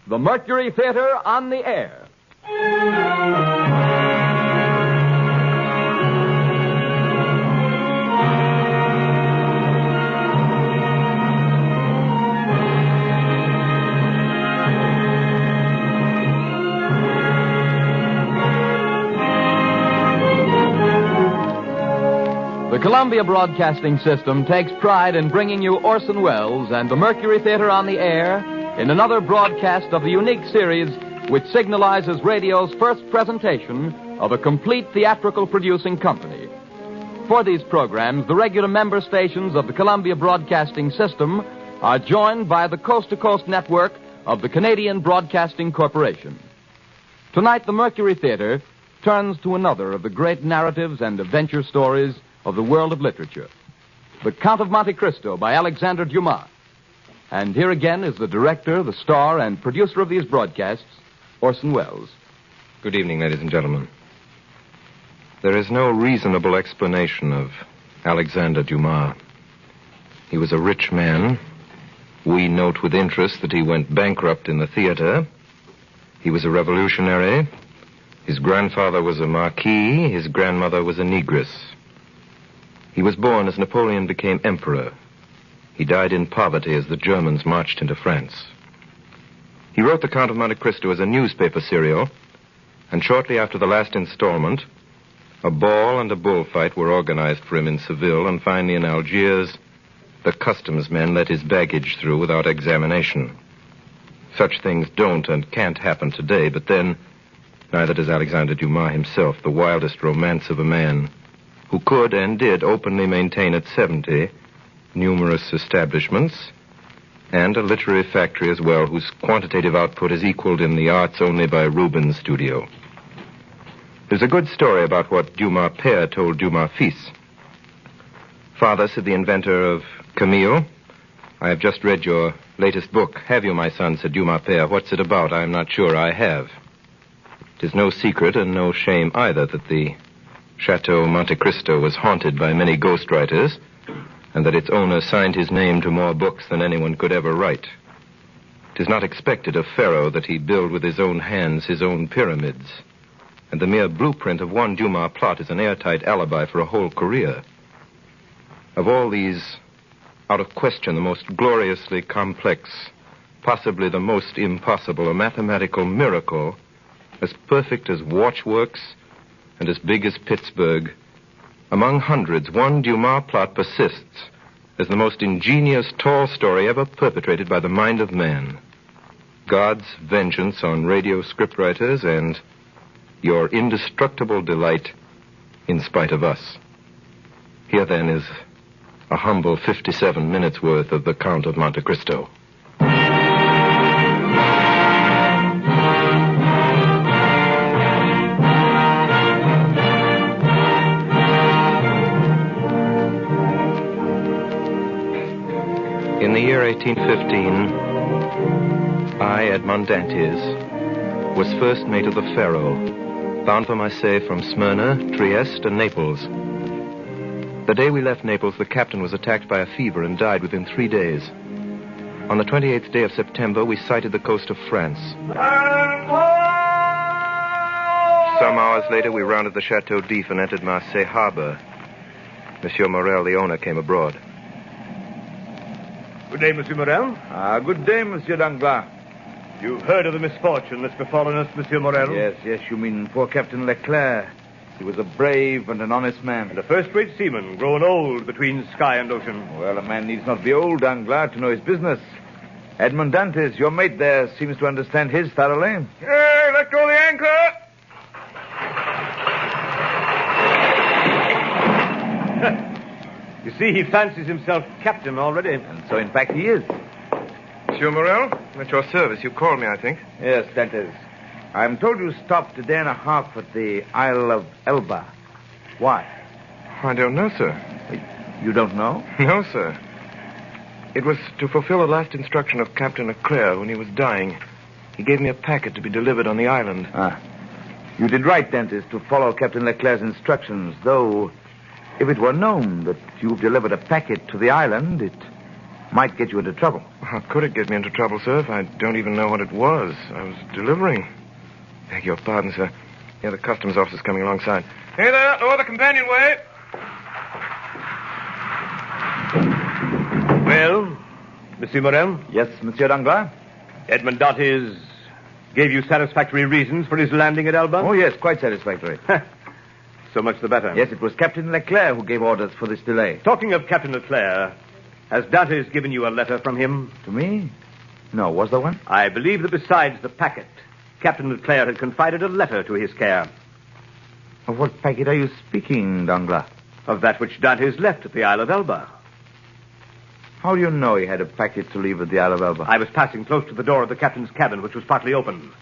the Mercury Theater on the air. The Columbia Broadcasting System takes pride in bringing you Orson Welles and the Mercury Theater on the air in another broadcast of the unique series which signalizes radio's first presentation of a complete theatrical producing company. For these programs, the regular member stations of the Columbia Broadcasting System are joined by the coast-to-coast network of the Canadian Broadcasting Corporation. Tonight, the Mercury Theater turns to another of the great narratives and adventure stories of the world of literature, The Count of Monte Cristo by Alexander Dumas. And here again is the director, the star, and producer of these broadcasts, Orson Welles. Good evening, ladies and gentlemen. There is no reasonable explanation of Alexander Dumas. He was a rich man. We note with interest that he went bankrupt in the theater. He was a revolutionary. His grandfather was a marquis. His grandmother was a negress. He was born as Napoleon became emperor. He died in poverty as the Germans marched into France. He wrote The Count of Monte Cristo as a newspaper serial, and shortly after the last installment, a ball and a bullfight were organized for him in Seville, and finally in Algiers, the customs men let his baggage through without examination. Such things don't and can't happen today, but then, neither does Alexander Dumas himself, the wildest romance of a man who could and did openly maintain at 70 numerous establishments and a literary factory as well, whose quantitative output is equaled in the arts only by Rubens' studio. There's a good story about what Dumas père told Dumas fils. Father, said the inventor of Camille, I have just read your latest book. Have you, my son, said Dumas père. What's it about? I am not sure I have. It is no secret and no shame either that the Chateau Monte Cristo was haunted by many ghostwriters, and that its owner signed his name to more books than anyone could ever write. It is not expected of Pharaoh that he build with his own hands his own pyramids, and the mere blueprint of one Dumas plot is an airtight alibi for a whole career. Of all these, out of question, the most gloriously complex, possibly the most impossible, a mathematical miracle, as perfect as watchworks and as big as Pittsburgh. Among hundreds, one Dumas plot persists as the most ingenious tall story ever perpetrated by the mind of man. God's vengeance on radio scriptwriters and your indestructible delight in spite of us. Here, then, is a humble 57 minutes worth of The Count of Monte Cristo. In the year 1815, I, Edmond Dantes, was first mate of the Pharaoh, bound for Marseille from Smyrna, Trieste, and Naples. The day we left Naples, the captain was attacked by a fever and died within 3 days. On the 28th day of September, we sighted the coast of France. Some hours later, we rounded the Chateau d'If and entered Marseille harbor. Monsieur Morel, the owner, came abroad. Good day, Monsieur Morel. Good day, Monsieur Danglars. You've heard of the misfortune that's befallen us, Monsieur Morel? Yes, you mean poor Captain Leclerc. He was a brave and an honest man. And a first-rate seaman, grown old between sky and ocean. Well, a man needs not be old, Danglars, to know his business. Edmond Dantes, your mate there, seems to understand his thoroughly. Hey, let go the anchor! You see, he fancies himself captain already. And so, in fact, he is. Monsieur Morel, at your service. You called me, I think. Yes, Dantes. I'm told you stopped a day and a half at the Isle of Elba. Why? I don't know, sir. You don't know? No, sir. It was to fulfill a last instruction of Captain Leclerc when he was dying. He gave me a packet to be delivered on the island. You did right, Dantes, to follow Captain Leclerc's instructions, though if it were known that you've delivered a packet to the island, it Might get you into trouble. How could it get me into trouble, sir, if I don't even know what it was? I was delivering. Beg your pardon, sir. Yeah, the customs officer's coming alongside. Hey there, lower the companionway. Well, Monsieur Morel? Yes, Monsieur Danglars? Edmond Dantes gave you satisfactory reasons for his landing at Elba? Oh, yes, quite satisfactory. So much the better. Yes, it was Captain Leclerc who gave orders for this delay. Talking of Captain Leclerc, has Dantes given you a letter from him? To me? No, was there one? I believe that besides the packet, Captain Leclerc had confided a letter to his care. Of what packet are you speaking, Danglars? Of that which Dantes left at the Isle of Elba. How do you know he had a packet to leave at the Isle of Elba? I was passing close to the door of the captain's cabin, which was partly open.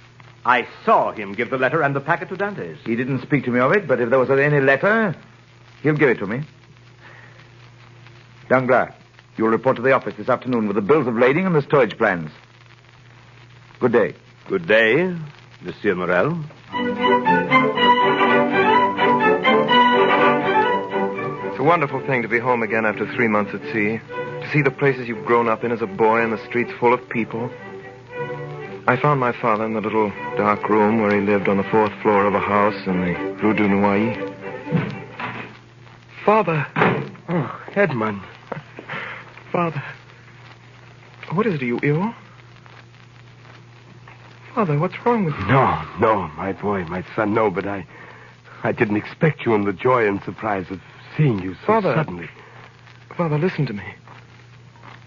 I saw him give the letter and the packet to Dantes. He didn't speak to me of it, but if there was any letter, he'll give it to me. Danglars, you'll report to the office this afternoon with the bills of lading and the storage plans. Good day. Good day, Monsieur Morel. It's a wonderful thing to be home again after 3 months at sea. To see the places you've grown up in as a boy and the streets full of people. I found my father in the little dark room where he lived on the 4th floor of a house in the Rue du Noyer. Father. Oh, Edmond. Father. What is it? Are you ill? Father, what's wrong with you? No, my boy, my son, no, but I didn't expect you in the joy and surprise of seeing you so Father. suddenly. Father, listen to me.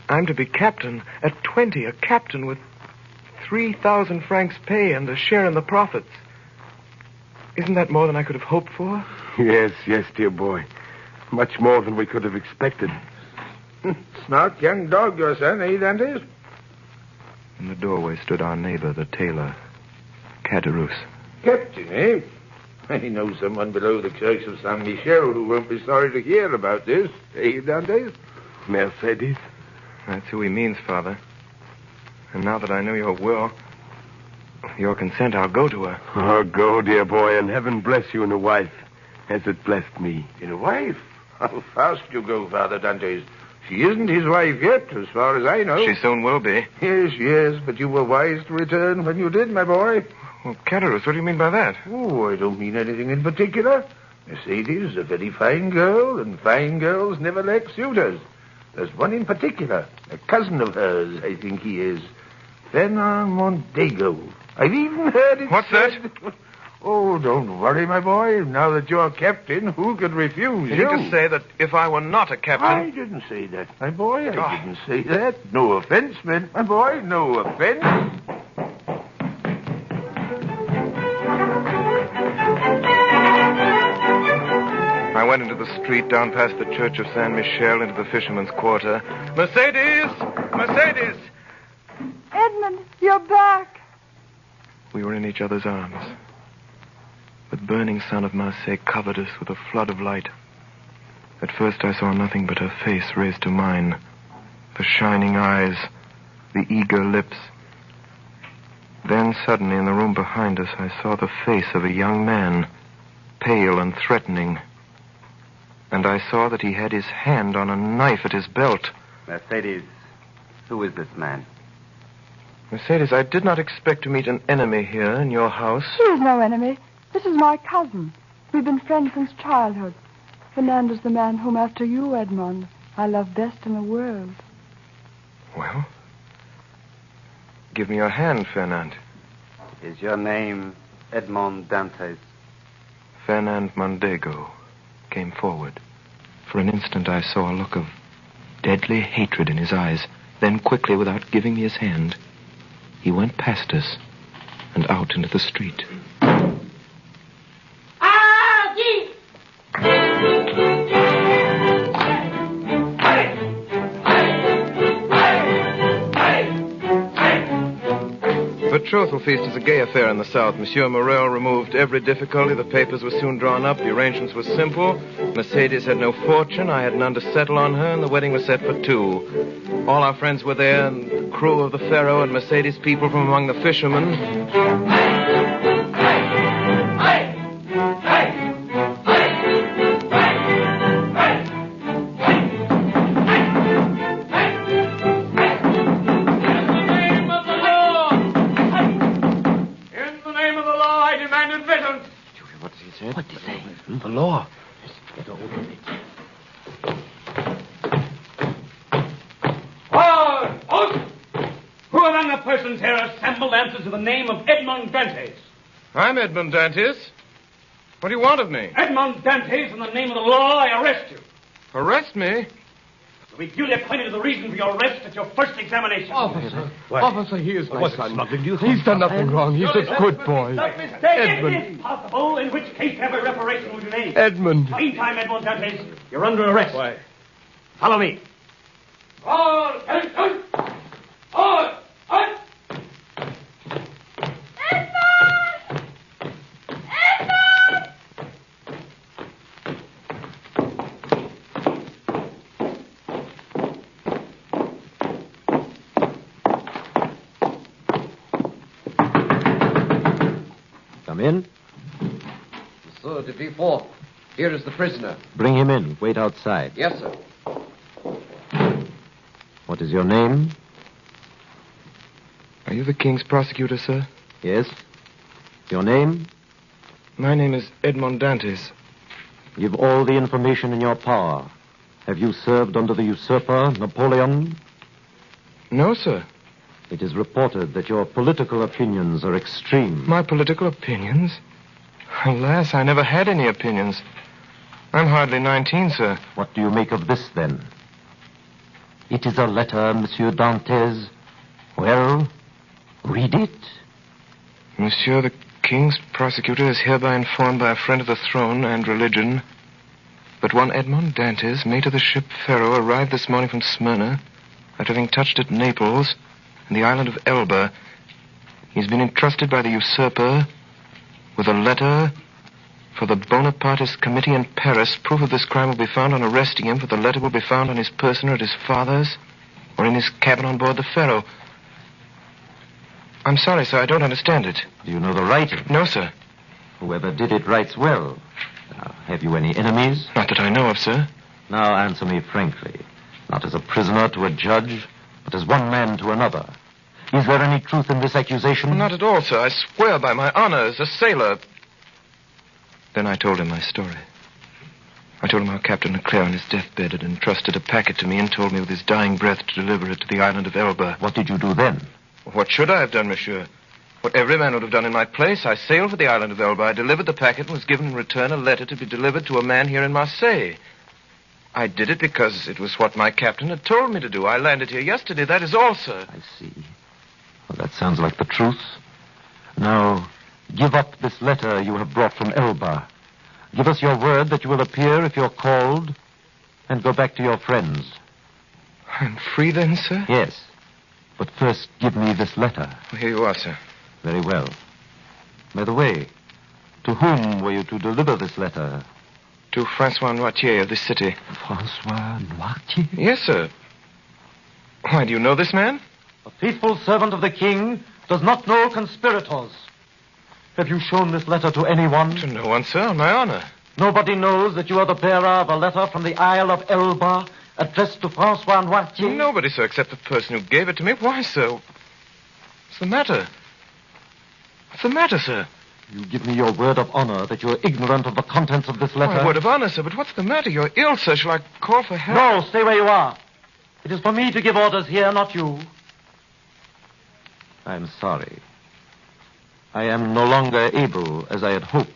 I'm to be captain at 20, a captain with 3,000 francs pay and a share in the profits. Isn't that more than I could have hoped for? Yes, dear boy. Much more than we could have expected. Smart young dog, your son, eh, Dantes? In the doorway stood our neighbor, the tailor, Caderousse. Captain, eh? I know someone below the church of Saint Michel who won't be sorry to hear about this, eh, Dantes? Mercedes? That's who he means, Father. And now that I know your will, with your consent, I'll go to her. Oh, go, dear boy, and heaven bless you in a wife, as it blessed me. In a wife? How fast you go, Father Dantes. She isn't his wife yet, as far as I know. She soon will be. Yes, but you were wise to return when you did, my boy. Well, Caderousse, what do you mean by that? Oh, I don't mean anything in particular. Mercedes is a very fine girl, and fine girls never lack suitors. There's one in particular, a cousin of hers, I think he is. Fernand Mondego. I've even heard it What's said... Oh, don't worry, my boy. Now that you're captain, who could refuse You you? mean to say that if I were not a captain... I didn't say that, my boy. I didn't say that. No offense meant, my boy. No offense. I went into the street, down past the church of Saint Michel, into the fisherman's quarter. Mercedes! Mercedes! Edmond, you're back. We were in each other's arms. The burning sun of Marseille covered us with a flood of light. At first I saw nothing but her face raised to mine. The shining eyes, the eager lips. Then suddenly in the room behind us I saw the face of a young man, pale and threatening. And I saw that he had his hand on a knife at his belt. Mercedes, who is this man? Mercedes, I did not expect to meet an enemy here in your house. He is no enemy. This is my cousin. We've been friends since childhood. Fernand is the man whom, after you, Edmond, I love best in the world. Well, give me your hand, Fernand. Is your name Edmond Dantes? Fernand Mondego came forward. For an instant I saw a look of deadly hatred in his eyes. Then quickly, without giving me his hand, he went past us and out into the street. The betrothal feast is a gay affair in the South. Monsieur Morel removed every difficulty. The papers were soon drawn up. The arrangements were simple. Mercedes had no fortune. I had none to settle on her, and the wedding was set for 2. All our friends were there, and the crew of the Pharaoh and Mercedes people from among the fishermen. monsieur. What did he say? The law. Halt! Who among the persons here assembled answers to the name of Edmond Dantes? I'm Edmond Dantes. What do you want of me? Edmond Dantes, in the name of the law, I arrest you. Arrest me? You'll be duly acquainted with the reason for your arrest at your first examination. Officer, he is What smuggling do you think? He's done nothing wrong. He's a good boy. Edmund. It is possible, in which case every reparation will be made. Edmund. Meantime, Edmond Dantes, you're under arrest. Why? Follow me. All attention! All! Come in. Monsieur de Villefort, here is the prisoner. Bring him in. Wait outside. Yes, sir. What is your name? Are you the king's prosecutor, sir? Yes. Your name? My name is Edmond Dantes. Give all the information in your power. Have you served under the usurper, Napoleon? No, sir. It is reported that your political opinions are extreme. My political opinions? Alas, I never had any opinions. I'm hardly 19, sir. What do you make of this, then? It is a letter, Monsieur Dantes. Well, read it. Monsieur, the king's prosecutor is hereby informed by a friend of the throne and religion that one Edmond Dantes, mate of the ship Pharaoh, arrived this morning from Smyrna after having touched at Naples and the island of Elba. He's been entrusted by the usurper with a letter for the Bonapartist committee in Paris. Proof of this crime will be found on arresting him, for the letter will be found on his person or at his father's or in his cabin on board the Pharaoh. I'm sorry, sir, I don't understand it. Do you know the writing? No, sir. Whoever did it writes well. Now, have you any enemies? Not that I know of, sir. Now answer me frankly. Not as a prisoner to a judge, but as one man to another. Is there any truth in this accusation? Not at all, sir. I swear by my honor as a sailor. Then I told him my story. I told him how Captain Leclerc on his deathbed had entrusted a packet to me and told me with his dying breath to deliver it to the island of Elba. What did you do then? What should I have done, monsieur? What every man would have done in my place. I sailed for the island of Elba. I delivered the packet and was given in return a letter to be delivered to a man here in Marseille. I did it because it was what my captain had told me to do. I landed here yesterday. That is all, sir. I see. Well, that sounds like the truth. Now, give up this letter you have brought from Elba. Give us your word that you will appear if you're called, and go back to your friends. I'm free then, sir? Yes. But first, give me this letter. Well, here you are, sir. Very well. By the way, to whom were you to deliver this letter? To Francois Noirtier of this city. Francois Noirtier? Yes, sir. Why, do you know this man? A faithful servant of the king does not know conspirators. Have you shown this letter to anyone? To no one, sir, on my honor. Nobody knows that you are the bearer of a letter from the Isle of Elba addressed to Francois Noirtier? Nobody, sir, except the person who gave it to me. Why, sir? What's the matter? What's the matter, sir? You give me your word of honor that you are ignorant of the contents of this letter? My word of honor, sir, but what's the matter? You're ill, sir. Shall I call for help? No, stay where you are. It is for me to give orders here, not you. I'm sorry. I am no longer able, as I had hoped,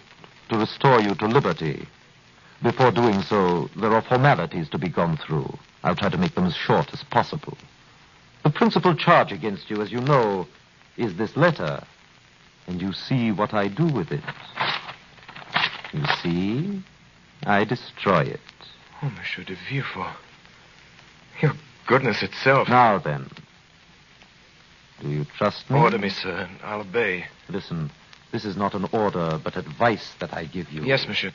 to restore you to liberty. Before doing so, there are formalities to be gone through. I'll try to make them as short as possible. The principal charge against you, as you know, is this letter. And you see what I do with it. You see, I destroy it. Oh, Monsieur de Villefort. Your goodness itself. Now then, do you trust me? Order me, sir, and I'll obey. Listen, this is not an order, but advice that I give you. Yes, monsieur.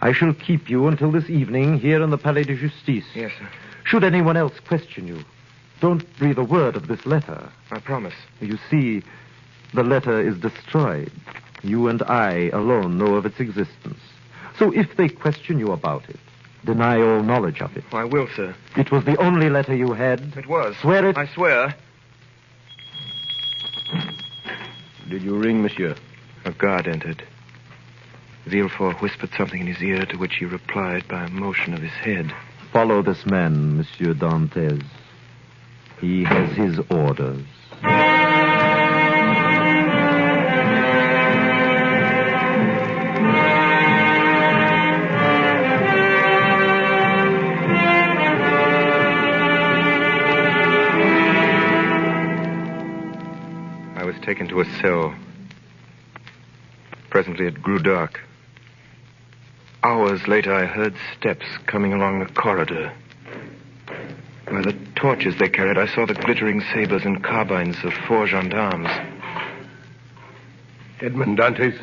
I shall keep you until this evening here in the Palais de Justice. Yes, sir. Should anyone else question you, don't breathe a word of this letter. I promise. You see, the letter is destroyed. You and I alone know of its existence. So if they question you about it, deny all knowledge of it. I will, sir. It was the only letter you had. It was. Swear it. I swear. Did you ring, monsieur? A guard entered. Villefort whispered something in his ear, to which he replied by a motion of his head. Follow this man, Monsieur Dantès. He has his orders. I was taken to a cell. Presently it grew dark. Hours later, I heard steps coming along the corridor. By the torches they carried, I saw the glittering sabers and carbines of 4 gendarmes. Edmond Dantes?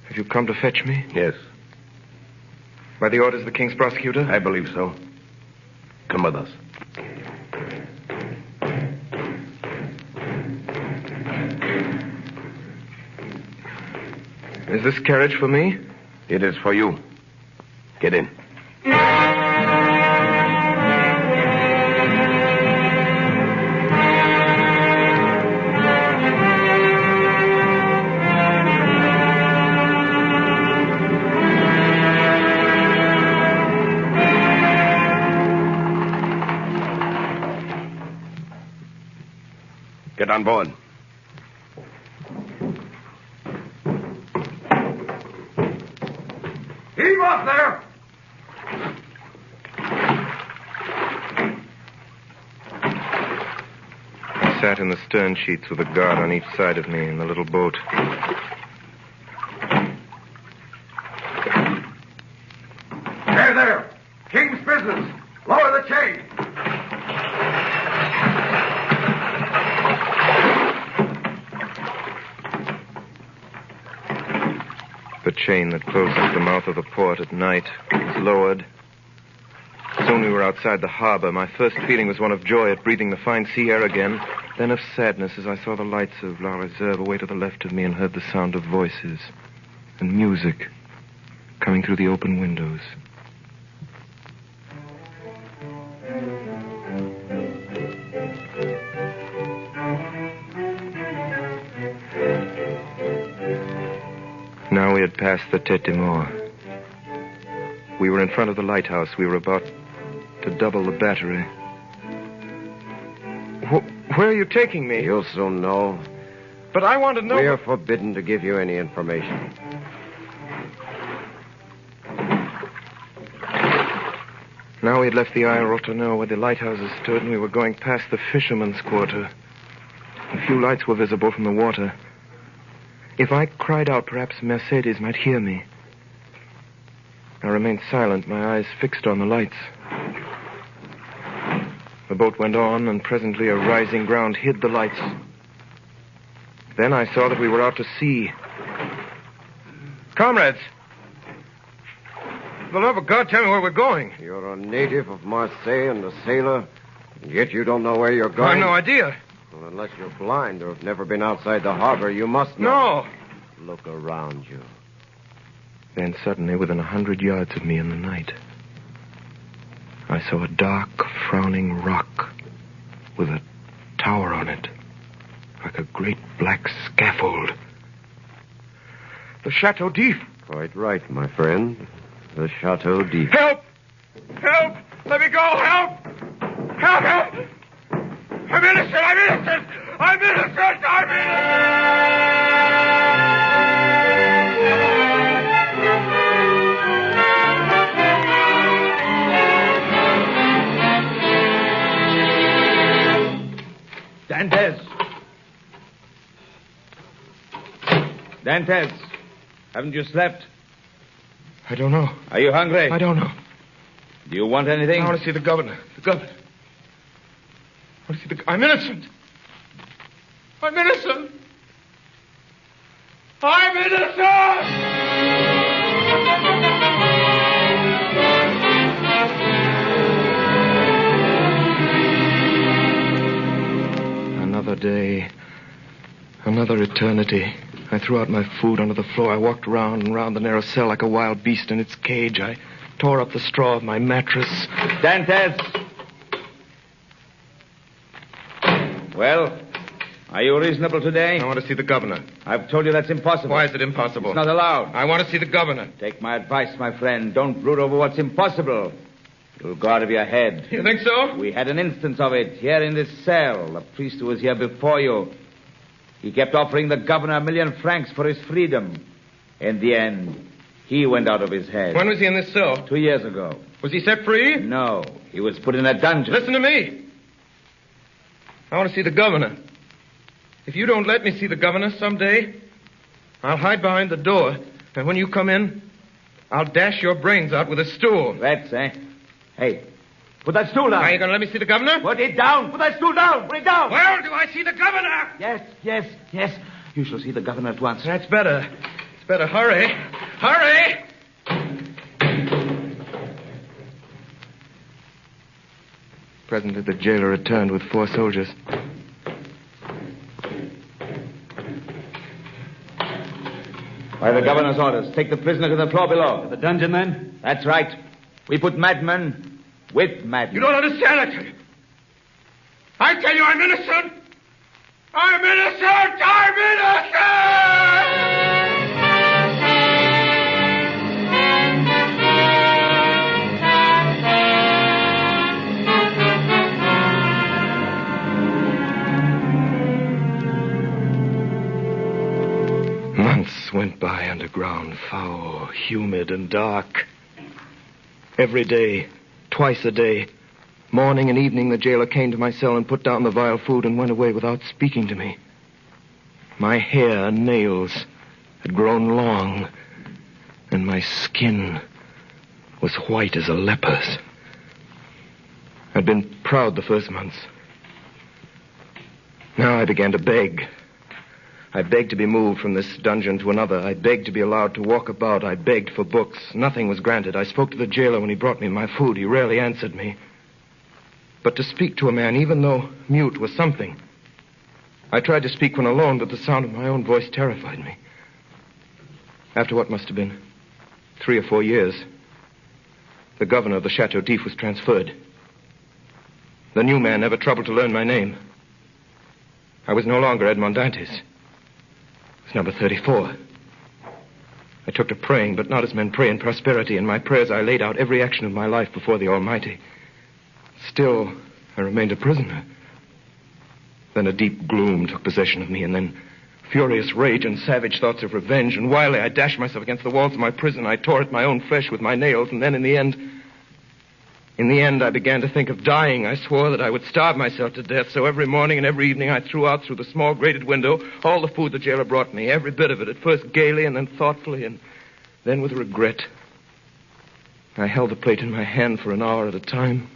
Have you come to fetch me? Yes. By the orders of the king's prosecutor? I believe so. Come with us. Is this carriage for me? It is for you. Get in. Get on board. Heave off there! I sat in the stern sheets with a guard on each side of me in the little boat. There! King's business! Lower the chain! The chain that closes the mouth of the port at night was lowered. Soon we were outside the harbor. My first feeling was one of joy at breathing the fine sea air again, then of sadness as I saw the lights of La Reserve away to the left of me and heard the sound of voices and music coming through the open windows. Now we had passed the Tête de Mort. We were in front of the lighthouse. We were about to double the battery. Where are you taking me? You'll soon know. But I want to know... We are forbidden to give you any information. Now we had left the Isle Rotoneau where the lighthouses stood, and we were going past the fisherman's quarter. A few lights were visible from the water. If I cried out, perhaps Mercedes might hear me. I remained silent, my eyes fixed on the lights. The boat went on, and presently a rising ground hid the lights. Then I saw that we were out to sea. Comrades! For the love of God, tell me where we're going. You're a native of Marseille and a sailor, and yet you don't know where you're going? I have no idea. Well, unless you're blind or have never been outside the harbor, you must know. No. Look around you. Then suddenly, within 100 yards of me in the night, I saw a dark, frowning rock with a tower on it, like a great black scaffold. The Chateau d'If. Quite right, my friend. The Chateau d'If. Help! Help! Let me go! Help! Help! Help! I'm innocent! I'm innocent! I'm innocent! I'm innocent! Dantes, haven't you slept? I don't know. Are you hungry? I don't know. Do you want anything? I want to see the governor. The governor. I want to see the... I'm innocent. I'm innocent. I'm innocent! Another day. Another eternity. I threw out my food onto the floor. I walked round and round the narrow cell like a wild beast in its cage. I tore up the straw of my mattress. Dantes! Well, Are you reasonable today? I want to see the governor. I've told you that's impossible. Why is it impossible? It's not allowed. I want to see the governor. Take my advice, my friend. Don't brood over what's impossible. You'll go out of your head. You think so? We had an instance of it here in this cell. A priest who was here before you. He kept offering the governor 1 million francs for his freedom. In the end, he went out of his head. When was he in this cell? 2 years ago. Was he set free? No. He was put in a dungeon. Listen to me. I want to see the governor. If you don't let me see the governor someday, I'll hide behind the door. And when you come in, I'll dash your brains out with a stool. That's, Hey, put that stool down. Are you going to let me see the governor? Put it down. Put that stool down. Put it down. Well, do I see the governor? Yes. You shall see the governor at once. That's better. It's better. Hurry. Hurry! Presently, the jailer returned with 4 soldiers. By the governor's orders, take the prisoner to the floor below. The dungeon, then? That's right. We put madmen with madmen. You don't understand it. I tell you I'm innocent. I'm innocent. I'm innocent! Months went by underground, foul, humid, and dark. Every day, twice a day, morning and evening, the jailer came to my cell and put down the vile food and went away without speaking to me. My hair and nails had grown long, and my skin was white as a leper's. I'd been proud the first months. Now I began to beg. I begged to be moved from this dungeon to another. I begged to be allowed to walk about. I begged for books. Nothing was granted. I spoke to the jailer when he brought me my food. He rarely answered me. But to speak to a man, even though mute, was something. I tried to speak when alone, but the sound of my own voice terrified me. After what must have been 3 or 4 years, the governor of the Chateau d'If was transferred. The new man never troubled to learn my name. I was no longer Edmond Dantes. It was number 34. I took to praying, but not as men pray in prosperity. In my prayers, I laid out every action of my life before the Almighty. Still, I remained a prisoner. Then a deep gloom took possession of me, and then furious rage and savage thoughts of revenge. And wildly, I dashed myself against the walls of my prison. I tore at my own flesh with my nails, and then in the end, I began to think of dying. I swore that I would starve myself to death, so every morning and every evening I threw out through the small grated window all the food the jailer brought me, every bit of it, at first gaily and then thoughtfully and then with regret. I held the plate in my hand for an hour at a time,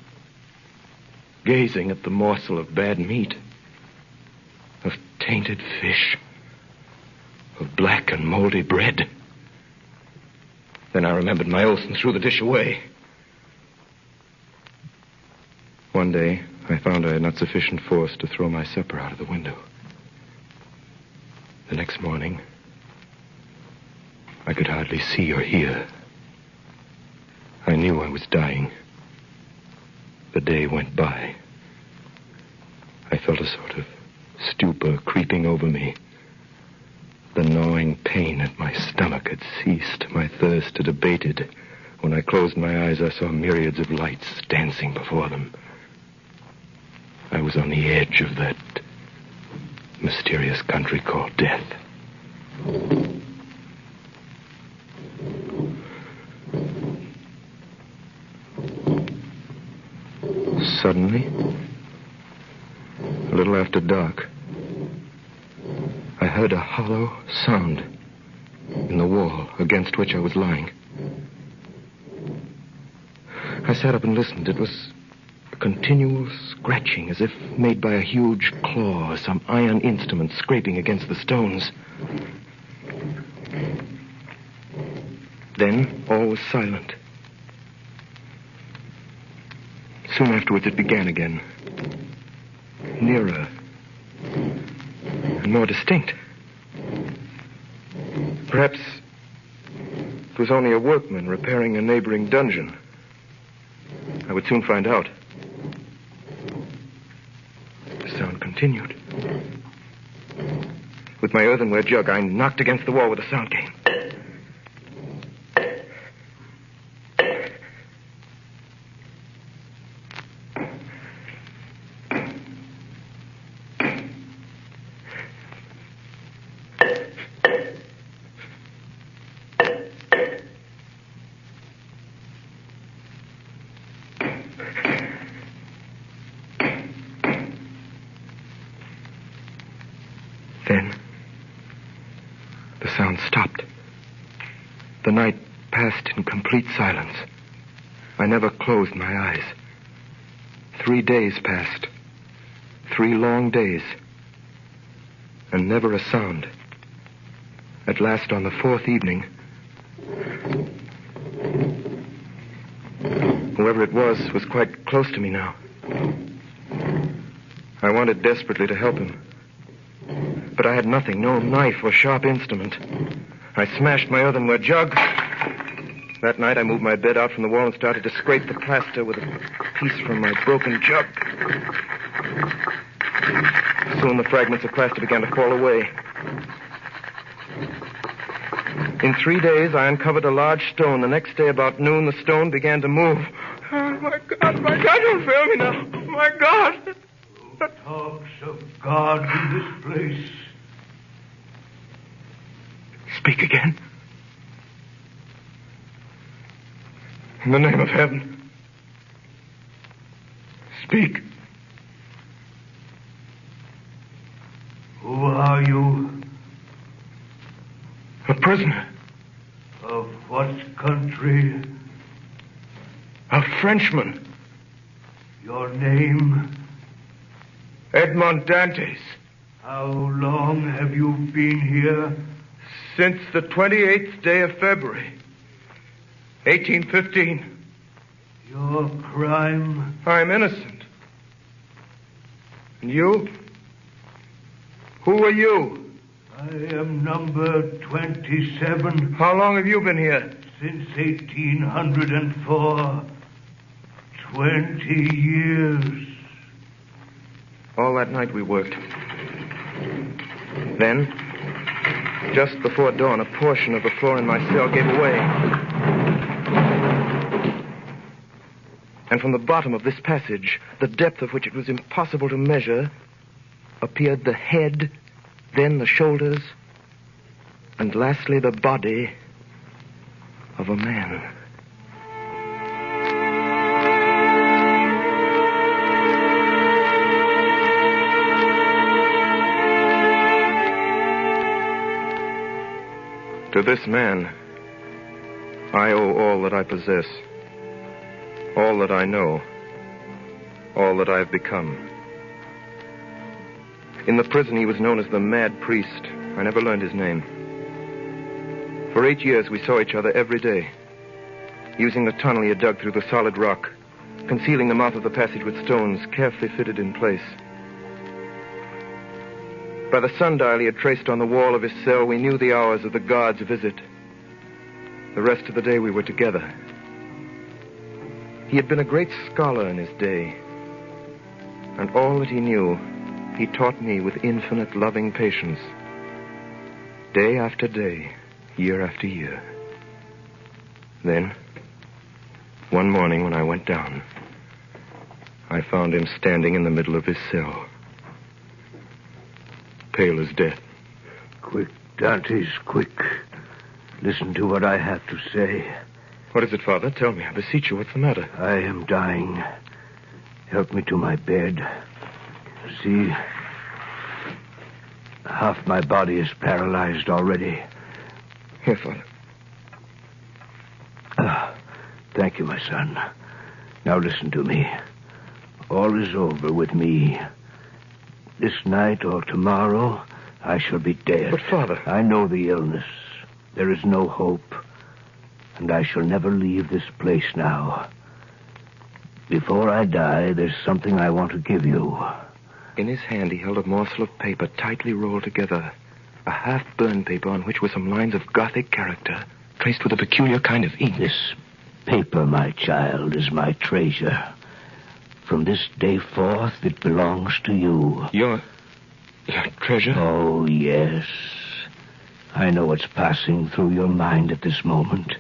gazing at the morsel of bad meat, of tainted fish, of black and moldy bread. Then I remembered my oath and threw the dish away. One day, I found I had not sufficient force to throw my supper out of the window. The next morning, I could hardly see or hear. I knew I was dying. The day went by. I felt a sort of stupor creeping over me. The gnawing pain at my stomach had ceased. My thirst had abated. When I closed my eyes, I saw myriads of lights dancing before them. I was on the edge of that mysterious country called death. Suddenly, a little after dark, I heard a hollow sound in the wall against which I was lying. I sat up and listened. It was a continual scratching, as if made by a huge claw or some iron instrument scraping against the stones. Then all was silent. Soon afterwards it began again, nearer and more distinct. Perhaps it was only a workman repairing a neighboring dungeon. I would soon find out. The sound continued. With my earthenware jug, I knocked against the wall where the sound came. Then, the sound stopped. The night passed in complete silence. I never closed my eyes. 3 days passed. 3 long days. And never a sound. At last, on the 4th evening, whoever it was quite close to me now. I wanted desperately to help him. But I had nothing, no knife or sharp instrument. I smashed my earthenware jug. That night I moved my bed out from the wall and started to scrape the plaster with a piece from my broken jug. Soon the fragments of plaster began to fall away. In 3 days I uncovered a large stone. The next day about noon the stone began to move. Oh, my God, don't fail me now. My God. Who talks of God in this place? Speak again. In the name of heaven. Speak. Who are you? A prisoner. Of what country? A Frenchman. Your name? Edmond Dantes. How long have you been here? Since the 28th day of February, 1815. Your crime? I'm innocent. And you? Who are you? I am number 27. How long have you been here? Since 1804. 20 years. All that night we worked. Then, just before dawn, a portion of the floor in my cell gave away. And from the bottom of this passage, the depth of which it was impossible to measure, appeared the head, then the shoulders, and lastly the body of a man. To this man, I owe all that I possess, all that I know, all that I've become. In the prison, he was known as the Mad Priest. I never learned his name. For 8 years, we saw each other every day, using the tunnel he had dug through the solid rock, concealing the mouth of the passage with stones carefully fitted in place. By the sundial he had traced on the wall of his cell, we knew the hours of the guard's visit. The rest of the day we were together. He had been a great scholar in his day, and all that he knew, he taught me with infinite loving patience. Day after day, year after year. Then, one morning when I went down, I found him standing in the middle of his cell. Pale as death. Quick, Dantes, quick. Listen to what I have to say. What is it, Father? Tell me, I beseech you, what's the matter? I am dying. Help me to my bed. See, half my body is paralyzed already. Here, Father. Thank you, my son. Now listen to me. All is over with me. This night or tomorrow, I shall be dead. But, Father... I know the illness. There is no hope. And I shall never leave this place now. Before I die, there's something I want to give you. In his hand, he held a morsel of paper tightly rolled together. A half-burned paper on which were some lines of Gothic character, traced with a peculiar kind of ink. This paper, my child, is my treasure. From this day forth, it belongs to you. Your treasure? Oh, yes. I know what's passing through your mind at this moment.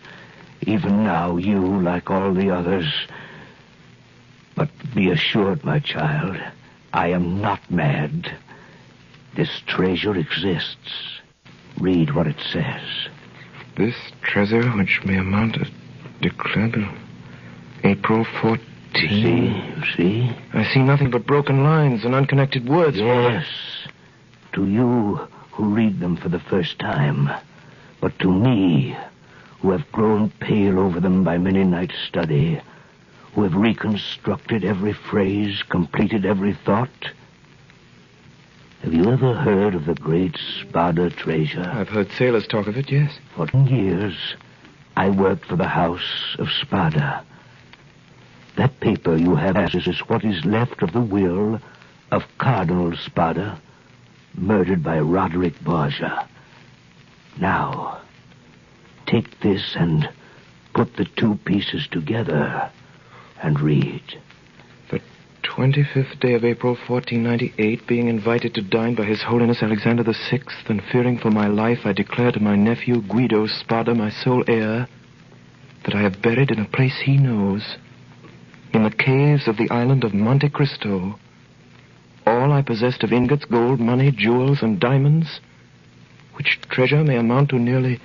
Even now, you, like all the others. But be assured, my child, I am not mad. This treasure exists. Read what it says. This treasure, which may amount to declared April 14. You see? I see nothing but broken lines and unconnected words. Yes. To you who read them for the first time. But to me, who have grown pale over them by many nights' study, who have reconstructed every phrase, completed every thought. Have you ever heard of the great Spada treasure? I've heard sailors talk of it, yes. For 10 years, I worked for the house of Spada. That paper you have is what is left of the will of Cardinal Spada, murdered by Roderick Borgia. Now, take this and put the two pieces together and read. The 25th day of April, 1498, being invited to dine by His Holiness Alexander VI, and fearing for my life, I declare to my nephew Guido Spada, my sole heir, that I have buried in a place he knows, in the caves of the island of Monte Cristo, all I possessed of ingots, gold, money, jewels, and diamonds, which treasure may amount to nearly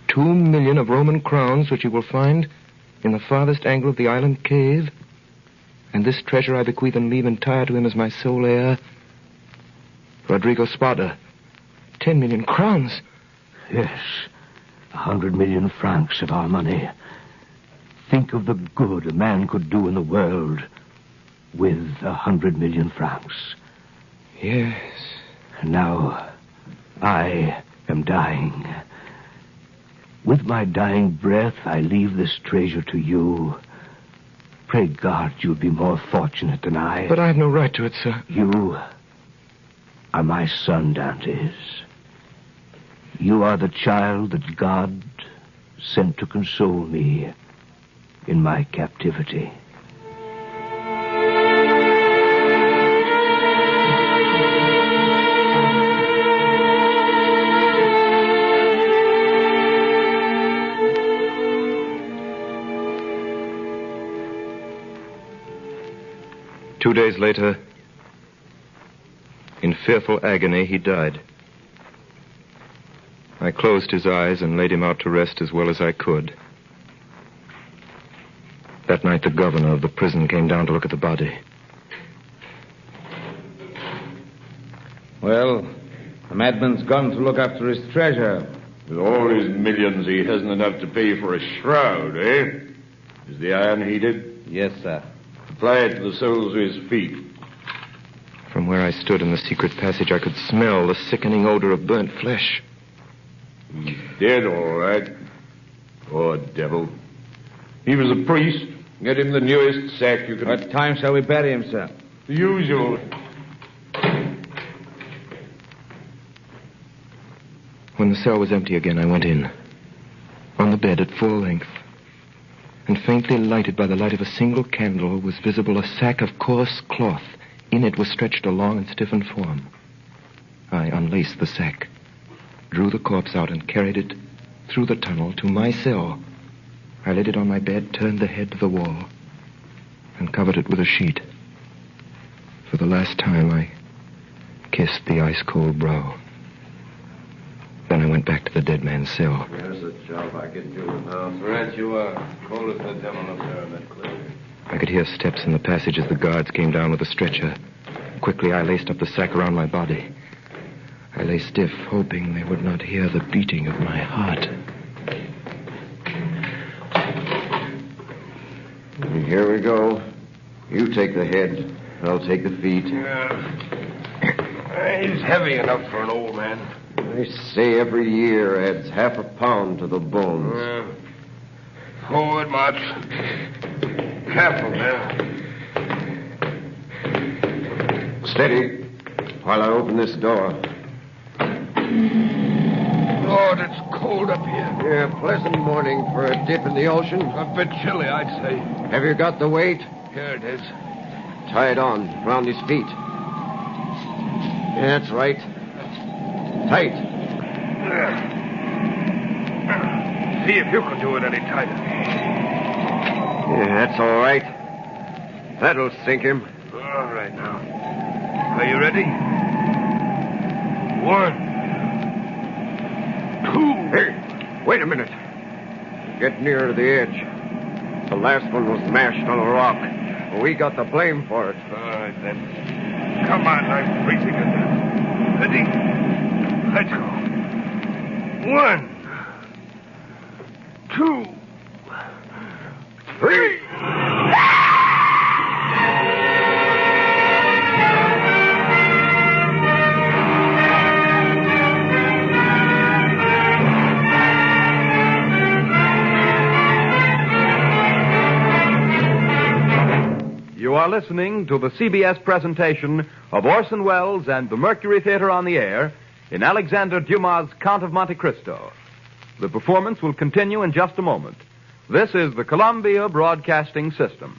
2 million of Roman crowns, which you will find in the farthest angle of the island cave. And this treasure I bequeath and leave entire to him as my sole heir, Rodrigo Spada. 10 million crowns. Yes, 100 million francs of our money. Think of the good a man could do in the world with 100 million francs. Yes. And now, I am dying. With my dying breath, I leave this treasure to you. Pray God you'll be more fortunate than I. But I have no right to it, sir. You are my son, Dantes. You are the child that God sent to console me in my captivity. Two days later, in fearful agony, he died. I closed his eyes and laid him out to rest as well as I could. That night, the governor of the prison came down to look at the body. Well, the madman's gone to look after his treasure. With all his millions, he hasn't enough to pay for a shroud, eh? Is the iron heated? Yes, sir. Apply it to the soles of his feet. From where I stood in the secret passage, I could smell the sickening odor of burnt flesh. He's dead, all right. Poor devil. He was a priest. Get him the newest sack you can... What time shall we bury him, sir? The usual. When the cell was empty again, I went in. On the bed at full length, and faintly lighted by the light of a single candle, was visible a sack of coarse cloth. In it was stretched a long and stiffened form. I unlaced the sack, drew the corpse out, and carried it through the tunnel to my cell. I laid it on my bed, turned the head to the wall, and covered it with a sheet. For the last time, I kissed the ice-cold brow. Then I went back to the dead man's cell. There's a job I can do now. Right you are. Cold as the devil up there in that clearing. I could hear steps in the passage as the guards came down with a stretcher. Quickly, I laced up the sack around my body. I lay stiff, hoping they would not hear the beating of my heart. Here we go. You take the head. I'll take the feet. He's heavy enough for an old man. They say every year adds half a pound to the bones. Forward, march. Careful now. Steady, while I open this door. Lord, it's cold up here. Yeah, pleasant morning for a dip in the ocean. A bit chilly, I'd say. Have you got the weight? Here it is. Tie it on, round his feet. Yeah, that's right. Tight. See if you can do it any tighter. Yeah, that's all right. That'll sink him. All right, now. Are you ready? 1, 2. Hey, wait a minute. Get nearer to the edge. The last one was mashed on a rock. We got the blame for it. All right, then. Come on, I'm freezing to death. Ready? Let's go. 1, 2, 3. You are listening to the CBS presentation of Orson Welles and the Mercury Theater on the Air in Alexander Dumas' Count of Monte Cristo. The performance will continue in just a moment. This is the Columbia Broadcasting System.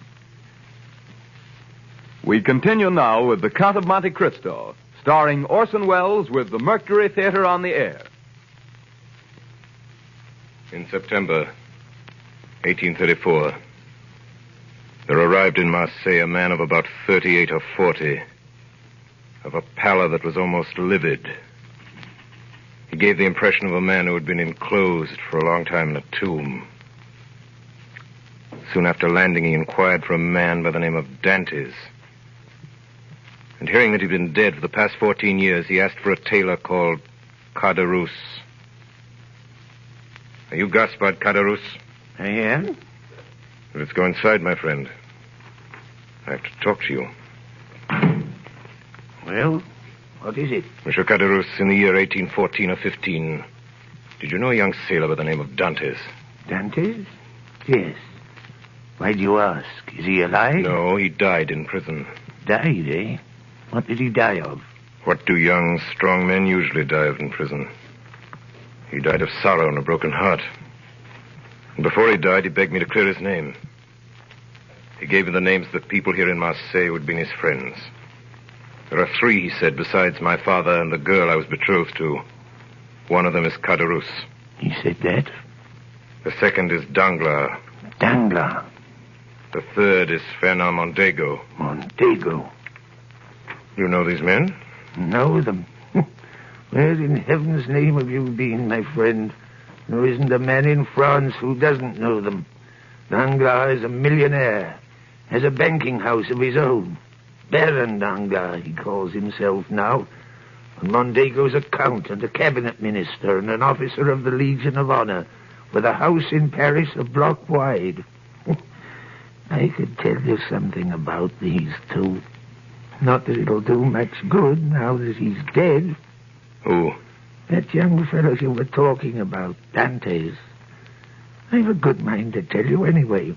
We continue now with the Count of Monte Cristo, starring Orson Welles with the Mercury Theater on the Air. In September 1834, there arrived in Marseille a man of about 38 or 40, of a pallor that was almost livid. He gave the impression of a man who had been enclosed for a long time in a tomb. Soon after landing, he inquired for a man by the name of Dantes. And hearing that he'd been dead for the past 14 years, he asked for a tailor called Caderousse. Are you Gaspard Caderousse? I am. Let's go inside, my friend. I have to talk to you. Well, what is it? Monsieur Caderousse, in the year 1814 or 15, did you know a young sailor by the name of Dantes? Dantes? Yes. Why do you ask? Is he alive? No, he died in prison. Died, eh? What did he die of? What do young, strong men usually die of in prison? He died of sorrow and a broken heart. And before he died, he begged me to clear his name. He gave me the names of the people here in Marseille who had been his friends. There are 3, he said, besides my father and the girl I was betrothed to. One of them is Caderousse. He said that? The second is Danglars. Danglars? The third is Fernand Mondego. Mondego? You know these men? Know them? Where in heaven's name have you been, my friend? There isn't a man in France who doesn't know them. Danglars is a millionaire, has a banking house of his own. Baron Danglars, he calls himself now. And Mondego's a count and a cabinet minister and an officer of the Legion of Honor, with a house in Paris a block wide. I could tell you something about these 2. Not that it'll do much good now that he's dead. Who? That young fellow you were talking about, Dantes. I've a good mind to tell you anyway.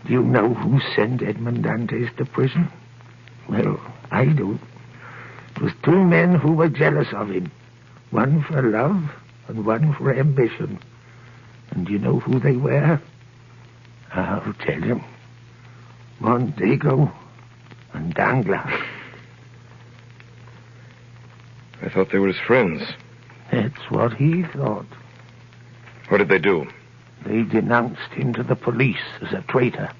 Do you know who sent Edmond Dantes to prison? Well, I do. It was 2 men who were jealous of him. One for love and one for ambition. And do you know who they were? I'll tell you. Mondego and Danglars. I thought they were his friends. That's what he thought. What did they do? They denounced him to the police as a traitor.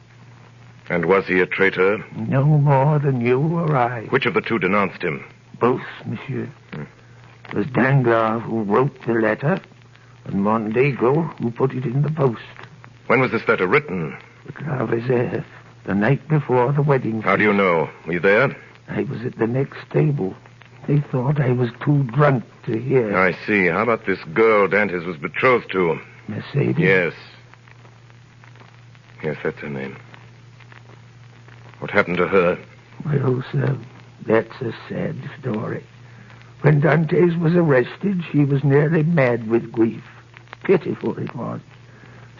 And was he a traitor? No more than you or I. Which of the 2 denounced him? Both, monsieur. It was Danglars who wrote the letter, and Mondego who put it in the post. When was this letter written? At La Réserve, the night before the wedding. How do you know? Were you there? I was at the next table. They thought I was too drunk to hear. I see. How about this girl Dantes was betrothed to? Mercedes? Yes. Yes, that's her name. What happened to her? Well, sir, that's a sad story. When Dantes was arrested, she was nearly mad with grief. Pitiful it was.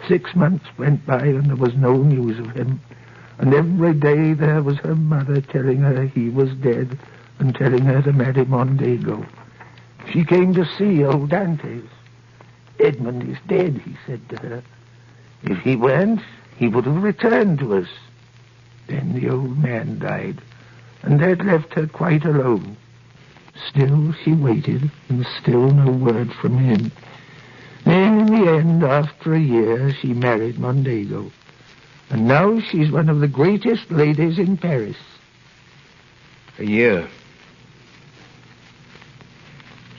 6 months went by and there was no news of him. And every day there was her mother telling her he was dead and telling her to marry Mondego. She came to see old Dantes. Edmond is dead, he said to her. If he weren't, he would have returned to us. Then the old man died, and that left her quite alone. Still she waited, and still no word from him. Then, in the end, after a year, she married Mondego. And now she's one of the greatest ladies in Paris. A year.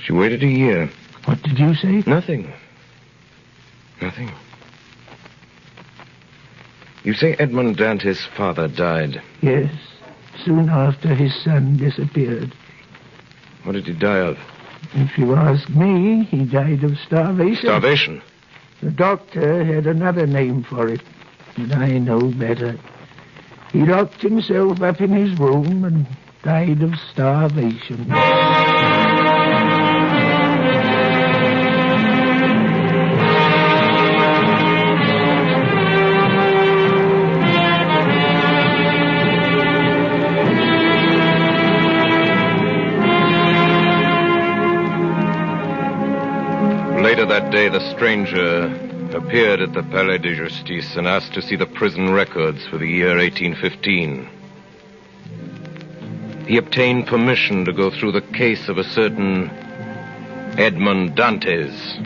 She waited a year. What did you say? Nothing. Nothing. You say Edmond Dante's father died? Yes, soon after his son disappeared. What did he die of? If you ask me, he died of starvation. Starvation? The doctor had another name for it, but I know better. He locked himself up in his room and died of starvation. Later that day, the stranger appeared at the Palais de Justice and asked to see the prison records for the year 1815. He obtained permission to go through the case of a certain Edmond Dantes,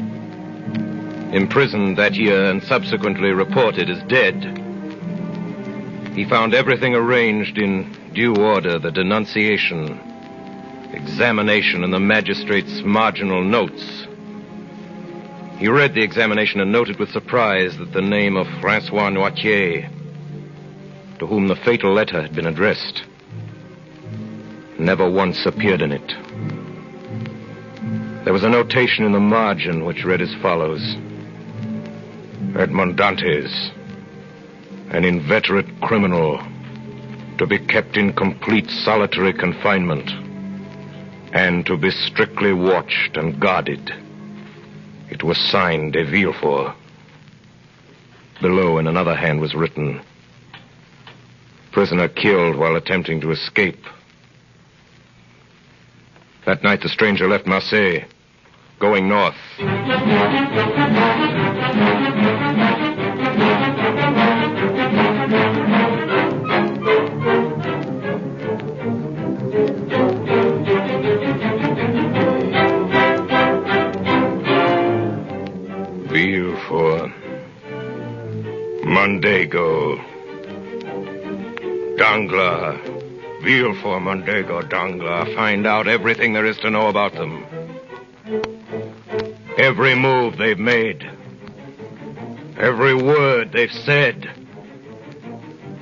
imprisoned that year and subsequently reported as dead. He found everything arranged in due order: the denunciation, examination, and the magistrate's marginal notes. He read the examination and noted with surprise that the name of Francois Noirtier, to whom the fatal letter had been addressed, never once appeared in it. There was a notation in the margin which read as follows: Edmond Dantes, an inveterate criminal, to be kept in complete solitary confinement, and to be strictly watched and guarded. It was signed de Villefort. Below, in another hand, was written, prisoner killed while attempting to escape. That night, the stranger left Marseille, going north. Villefort, Mondego, Danglars, Villefort, Mondego, Danglars. Find out everything there is to know about them. Every move they've made. Every word they've said.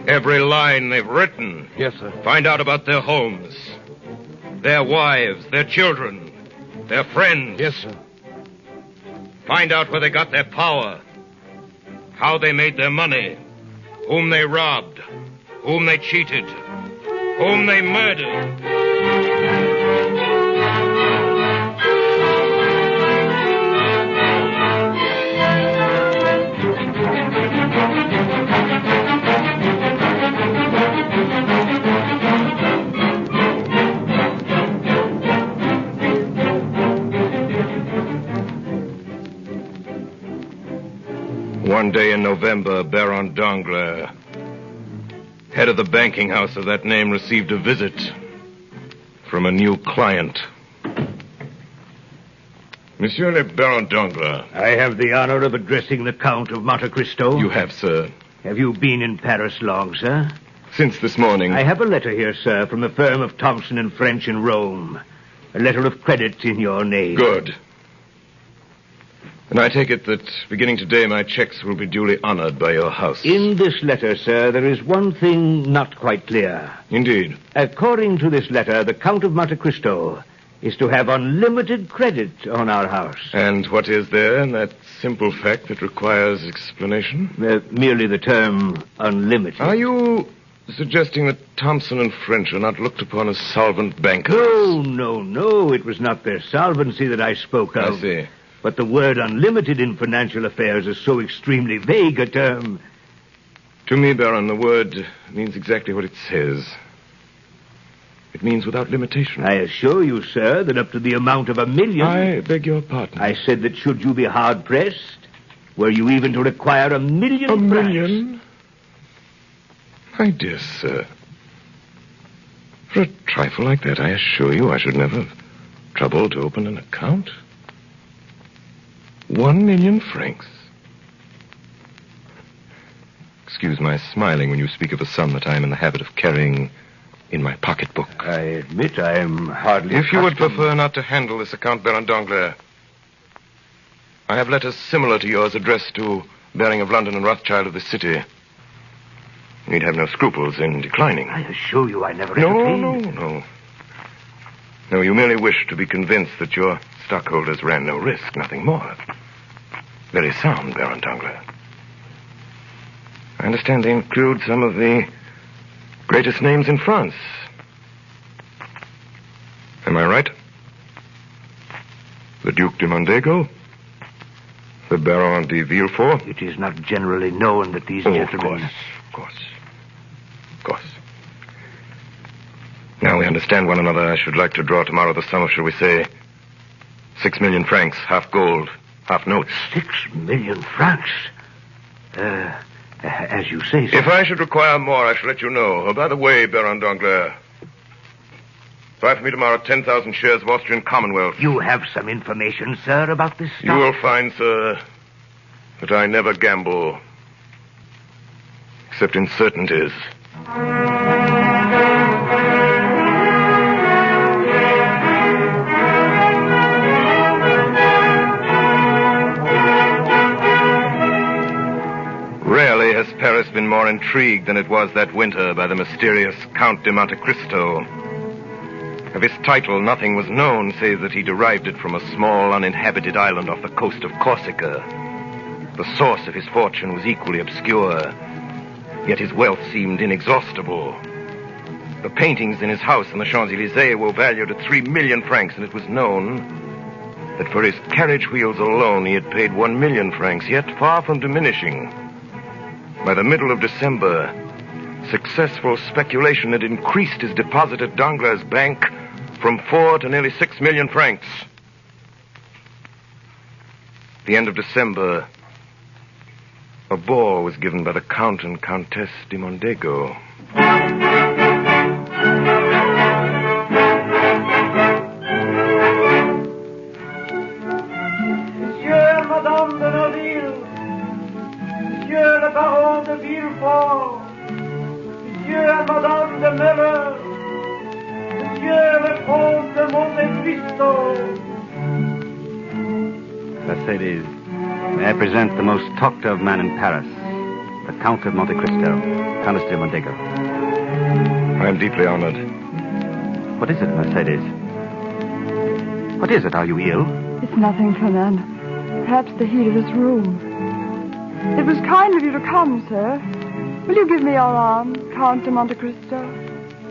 Every line they've written. Yes, sir. Find out about their homes, their wives, their children, their friends. Yes, sir. Find out where they got their power, how they made their money, whom they robbed, whom they cheated, whom they murdered. One day in November, Baron Danglars, head of the banking house of that name, received a visit from a new client. Monsieur le Baron Danglars. I have the honor of addressing the Count of Monte Cristo. You have, sir. Have you been in Paris long, sir? Since this morning. I have a letter here, sir, from the firm of Thompson and French in Rome. A letter of credit in your name. Good. And I take it that beginning today my checks will be duly honored by your house. In this letter, sir, there is one thing not quite clear. Indeed. According to this letter, the Count of Monte Cristo is to have unlimited credit on our house. And what is there in that simple fact that requires explanation? Merely the term unlimited. Are you suggesting that Thompson and French are not looked upon as solvent bankers? No. It was not their solvency that I spoke of. I see. But the word unlimited in financial affairs is so extremely vague a term. To me, Baron, the word means exactly what it says. It means without limitation. I assure you, sir, that up to the amount of $1 million... I beg your pardon. I said that should you be hard-pressed, were you even to require $1 million... $1 million? My dear sir, for a trifle like that, I assure you I should never have trouble to open an account? 1 million francs. Excuse my smiling when you speak of a sum that I am in the habit of carrying in my pocketbook. I admit I am hardly If you would accustomed- prefer not to handle this account, Baron Danglars, I have letters similar to yours addressed to Baring of London and Rothschild of the city. You'd have no scruples in declining. I assure you I never No, entertained. no. No, you merely wish to be convinced that your stockholders ran no risk, nothing more. Very sound, Baron Danglars. I understand they include some of the greatest names in France. Am I right? The Duc de Mondego? The Baron de Villefort? It is not generally known that these gentlemen... Of course. Now we understand one another. I should like to draw tomorrow the sum of, shall we say, 6 million francs, half gold, half notes. 6 million francs? As you say, sir. If I should require more, I shall let you know. Oh, by the way, Baron Danglars, buy for me tomorrow 10,000 shares of Austrian Commonwealth. You have some information, sir, about this stock? You will find, sir, that I never gamble, except in certainties. Rarely has Paris been more intrigued than it was that winter by the mysterious Count de Monte Cristo. Of his title, nothing was known save that he derived it from a small, uninhabited island off the coast of Corsica. The source of his fortune was equally obscure, yet his wealth seemed inexhaustible. The paintings in his house in the Champs-Élysées were valued at 3 million francs, and it was known that for his carriage wheels alone he had paid 1 million francs, yet far from diminishing. By the middle of December, successful speculation had increased his deposit at Danglars' bank from 4 to nearly 6 million francs. At the end of December, a ball was given by the Count and Countess de Mondego. Monsieur and Madame de Noville, Monsieur le Baron de Villefort, Monsieur and Madame de Miller, Monsieur le Comte de Monte Cristo. Mercedes, may I present the most talked of man in Paris, the Count of Monte Cristo, Countess de Mondego. I am deeply honored. What is it, Mercedes? What is it? Are you ill? It's nothing, Fernand. Perhaps the heat of this room. It was kind of you to come, sir. Will you give me your arm, Count de Monte Cristo?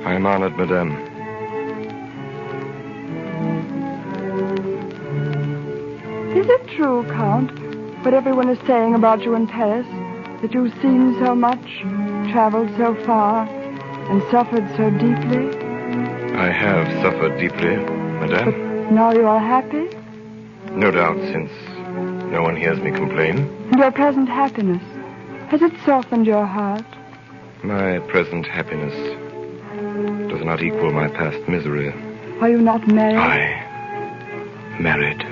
I am honored, madame. Is it true, Count, what everyone is saying about you in Paris, that you've seen so much, traveled so far, and suffered so deeply? I have suffered deeply, madame. But now you are happy? No doubt, since no one hears me complain. And your present happiness, has it softened your heart? My present happiness does not equal my past misery. Are you not married? I married.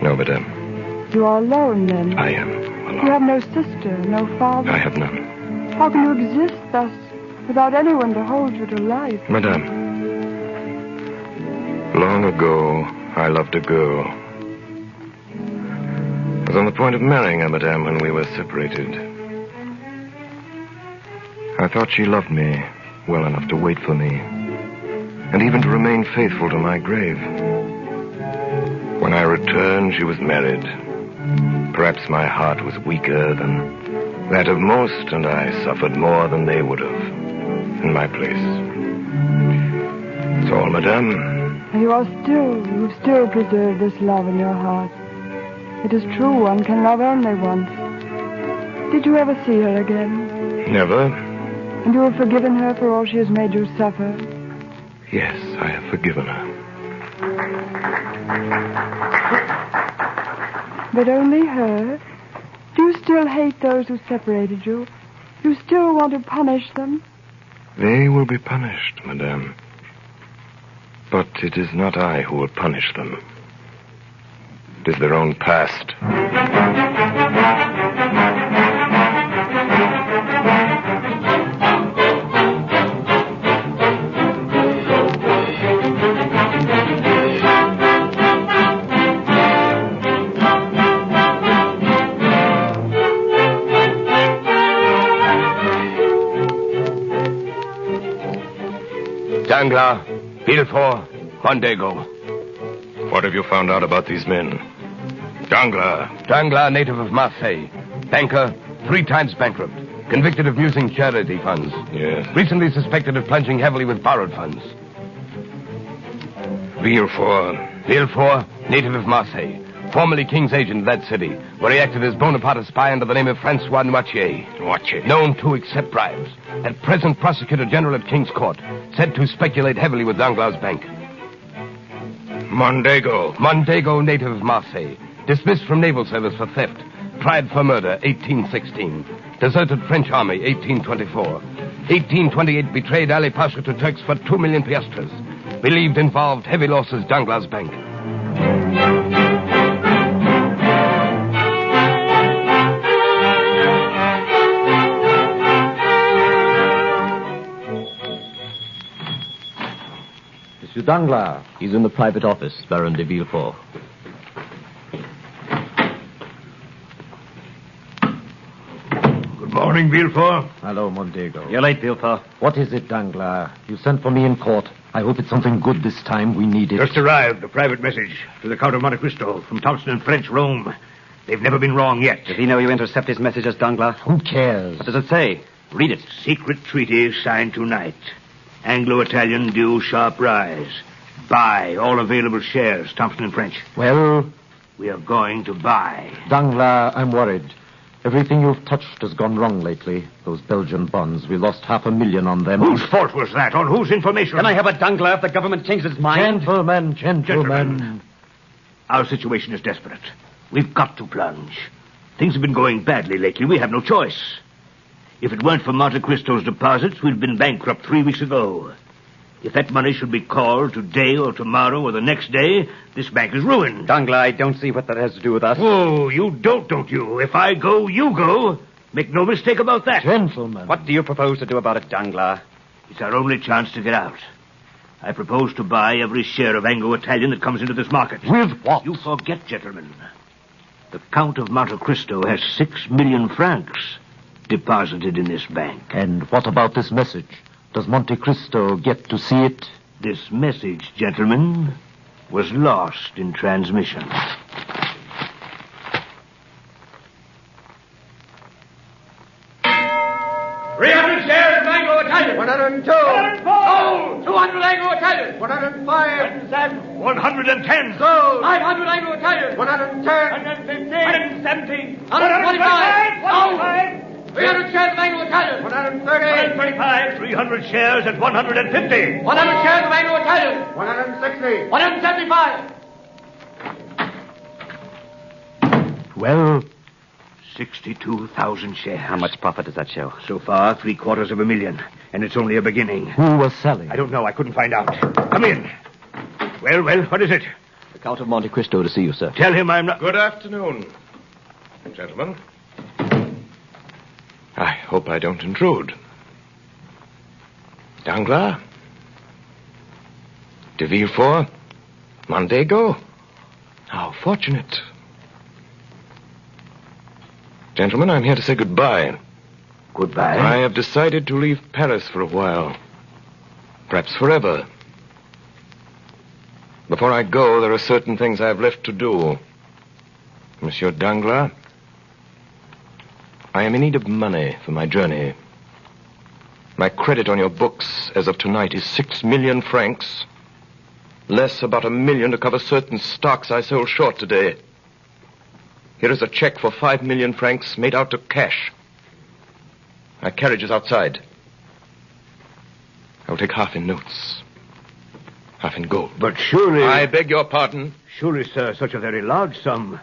No, madame. You are alone, then? I am alone. You have no sister, no father? I have none. How can you exist thus, without anyone to hold you to life? Madame, long ago, I loved a girl. I was on the point of marrying her, madame, when we were separated. I thought she loved me well enough to wait for me, and even to remain faithful to my grave. When I returned, she was married. Perhaps my heart was weaker than that of most, and I suffered more than they would have in my place. That's all, madame. You've still preserved this love in your heart. It is true, one can love only once. Did you ever see her again? Never. And you have forgiven her for all she has made you suffer? Yes, I have forgiven her. But only her? Do you still hate those who separated you? Do you still want to punish them? They will be punished, madame. But it is not I who will punish them. It is their own past. Danglars, Villefort, Mondego. What have you found out about these men? Danglars. Danglars, native of Marseille. Banker, 3 times bankrupt. Convicted of using charity funds. Yes. Recently suspected of plunging heavily with borrowed funds. Villefort, native of Marseille. Formerly King's agent in that city, where he acted as Bonaparte's spy under the name of Francois Noirtier. Known to accept bribes. At present, Prosecutor General at King's Court. Said to speculate heavily with Danglars' bank. Mondego, native of Marseille. Dismissed from naval service for theft. Tried for murder, 1816. Deserted French army, 1824. 1828, betrayed Ali Pasha to Turks for 2 million piastres. Believed involved heavy losses Danglars' bank. Monsieur Danglars. He's in the private office, Baron de Villefort. Good morning, Villefort. Hello, Mondego. You're late, Villefort. What is it, Danglars? You sent for me in court. I hope it's something good this time. We need it. Just arrived, a private message to the Count of Monte Cristo from Thompson and French, Rome. They've never been wrong yet. Does he know you intercept his messages, Danglars? Who cares? What does it say? Read it. Secret treaty signed tonight. Anglo-Italian due sharp rise. Buy all available shares, Thompson and French. Well? We are going to buy. Danglars, I'm worried. Everything you've touched has gone wrong lately. Those Belgian bonds, we lost 500,000 on them. Whose fault was that? On whose information? Can I have a Danglars if the government changes its mind? Gentlemen. Our situation is desperate. We've got to plunge. Things have been going badly lately. We have no choice. If it weren't for Monte Cristo's deposits, we'd been bankrupt 3 weeks ago. If that money should be called today or tomorrow or the next day, this bank is ruined. Danglars, I don't see what that has to do with us. Oh, you don't you? If I go, you go. Make no mistake about that. Gentlemen. What do you propose to do about it, Danglars? It's our only chance to get out. I propose to buy every share of Anglo-Italian that comes into this market. With what? You forget, gentlemen. The Count of Monte Cristo has 6 million francs deposited in this bank. And what about this message? Does Monte Cristo get to see it? This message, gentlemen, was lost in transmission. Shares of Anglo-Italian. 102. 104. 200 Anglo-Italian. 105. 110. Sold. 500 Anglo-Italian. 110. 115. 117. 125. Sold. 300 shares of Anglo-Italian. 130. 135. 300 shares at 150. 100 shares of Anglo-Italian. 160. 175. Well? 62,000 shares. How much profit does that show? So far, 750,000. And it's only a beginning. Who was selling? I don't know. I couldn't find out. Come in. Well, what is it? The Count of Monte Cristo to see you, sir. Tell him I'm not... Good afternoon, gentlemen. I hope I don't intrude. Danglars? De Villefort? Mondego? How fortunate. Gentlemen, I'm here to say goodbye. Goodbye? I have decided to leave Paris for a while. Perhaps forever. Before I go, there are certain things I have left to do. Monsieur Danglars, I am in need of money for my journey. My credit on your books as of tonight is 6 million francs. Less about 1 million to cover certain stocks I sold short today. Here is a check for 5 million francs made out to cash. My carriage is outside. I will take half in notes, half in gold. But surely... I beg your pardon? Surely, sir, such a very large sum.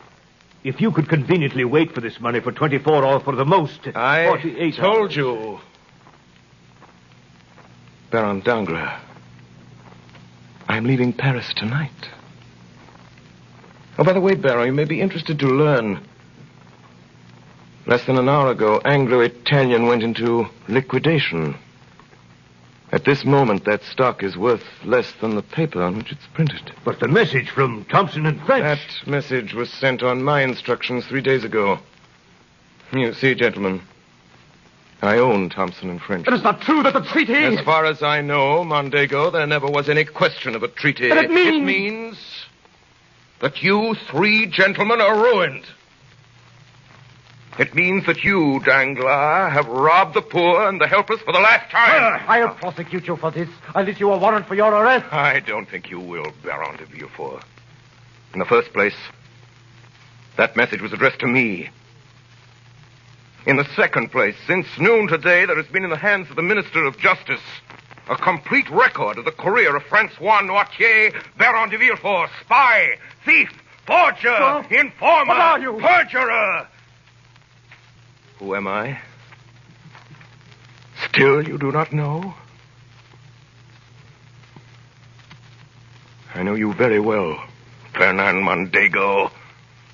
If you could conveniently wait for this money for 24 or for the most, 48 I told hours. you. Baron Danglars, I'm leaving Paris tonight. Oh, by the way, Barrow, you may be interested to learn. Less than an hour ago, Anglo-Italian went into liquidation. At this moment, that stock is worth less than the paper on which it's printed. But the message from Thompson and French... That message was sent on my instructions 3 days ago. You see, gentlemen, I own Thompson and French. It is not true that the treaty... As far as I know, Mondego, there never was any question of a treaty. But it means that you 3 gentlemen are ruined. It means that you, Danglars, have robbed the poor and the helpless for the last time. I'll prosecute you for this. I'll issue a warrant for your arrest. I don't think you will, Baron de Villefort. In the first place, that message was addressed to me. In the second place, since noon today, there has been in the hands of the Minister of Justice a complete record of the career of Francois Noirtier, Baron de Villefort, spy, thief, forger, informer, What are you? Perjurer. Who am I? Still you do not know? I know you very well, Fernand Mondego.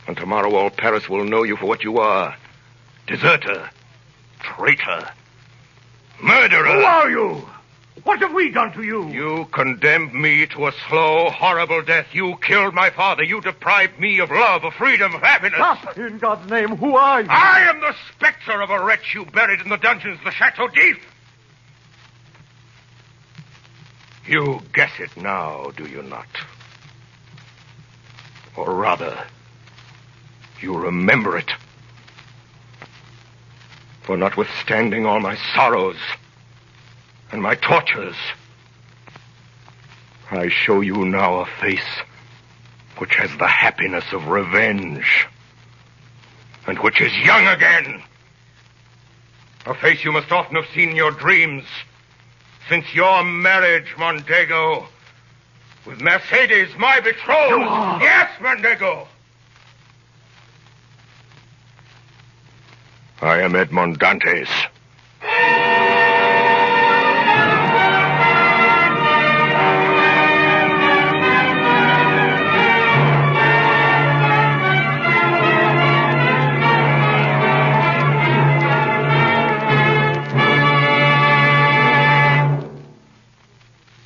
And tomorrow all Paris will know you for what you are. Deserter. Traitor. Murderer. Who are you? What have we done to you? You condemned me to a slow, horrible death. You killed my father. You deprived me of love, of freedom, of happiness. Stop! In God's name, who are you? I am the specter of a wretch you buried in the dungeons of the Chateau d'If. You guess it now, do you not? Or rather, you remember it. For notwithstanding all my sorrows and my tortures, I show you now a face which has the happiness of revenge and which is young again. A face you must often have seen in your dreams since your marriage, Mondego, with Mercedes, my betrothed. Yes, Mondego. I am Edmond Dantes.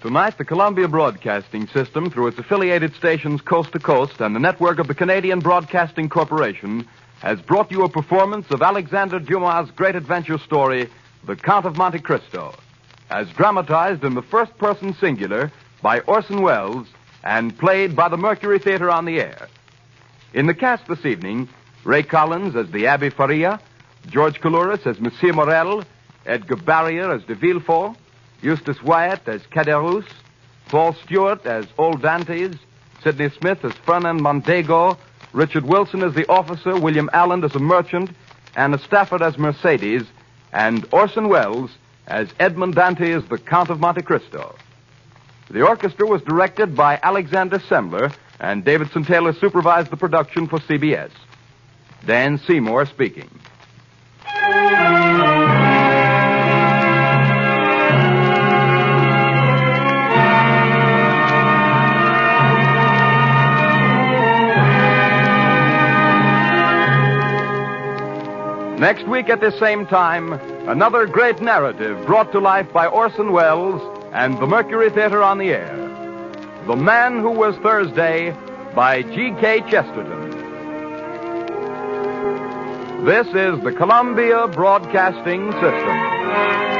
Tonight, the Columbia Broadcasting System, through its affiliated stations coast to coast and the network of the Canadian Broadcasting Corporation, has brought you a performance of Alexander Dumas' great adventure story, The Count of Monte Cristo, as dramatized in the first-person singular by Orson Welles and played by the Mercury Theater on the air. In the cast this evening, Ray Collins as the Abbé Faria, George Coulouris as Monsieur Morel, Edgar Barrier as de Villefort, Eustace Wyatt as Caderousse, Paul Stewart as Old Dantes, Sidney Smith as Fernand Mondego, Richard Wilson as the officer, William Allen as a merchant, Anna Stafford as Mercedes, and Orson Welles as Edmond Dantes, the Count of Monte Cristo. The orchestra was directed by Alexander Semmler, and Davidson Taylor supervised the production for CBS. Dan Seymour speaking. Next week at this same time, another great narrative brought to life by Orson Welles and the Mercury Theater on the air. The Man Who Was Thursday by G.K. Chesterton. This is the Columbia Broadcasting System.